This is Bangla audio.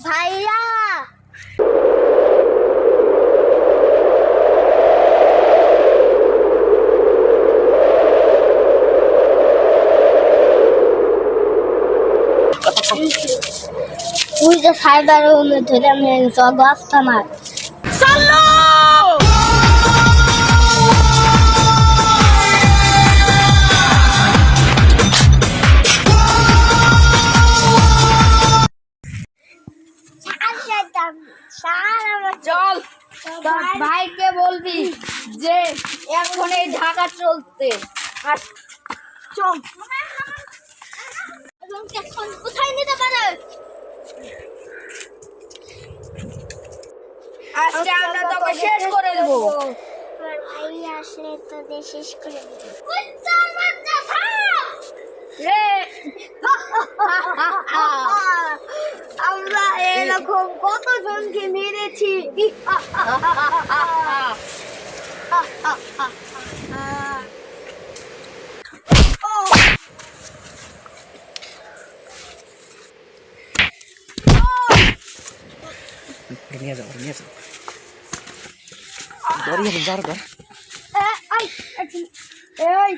ভাইয়া ওই যে সাইবারের ধরে আমি সব আসতাম না। চল তোর ভাইকে বলবি যে এখন এই ঢাকা চলতে। আর চল কোথায় নিতে পারে? আজকে আমরা তোকে শেষ করে দেবো। ভাই আসলে তোদের শেষ করে দেবো। আমরা এরকম কতজনকে মেরেছি। নিয়ে যাও ধরিয়ে যাও এই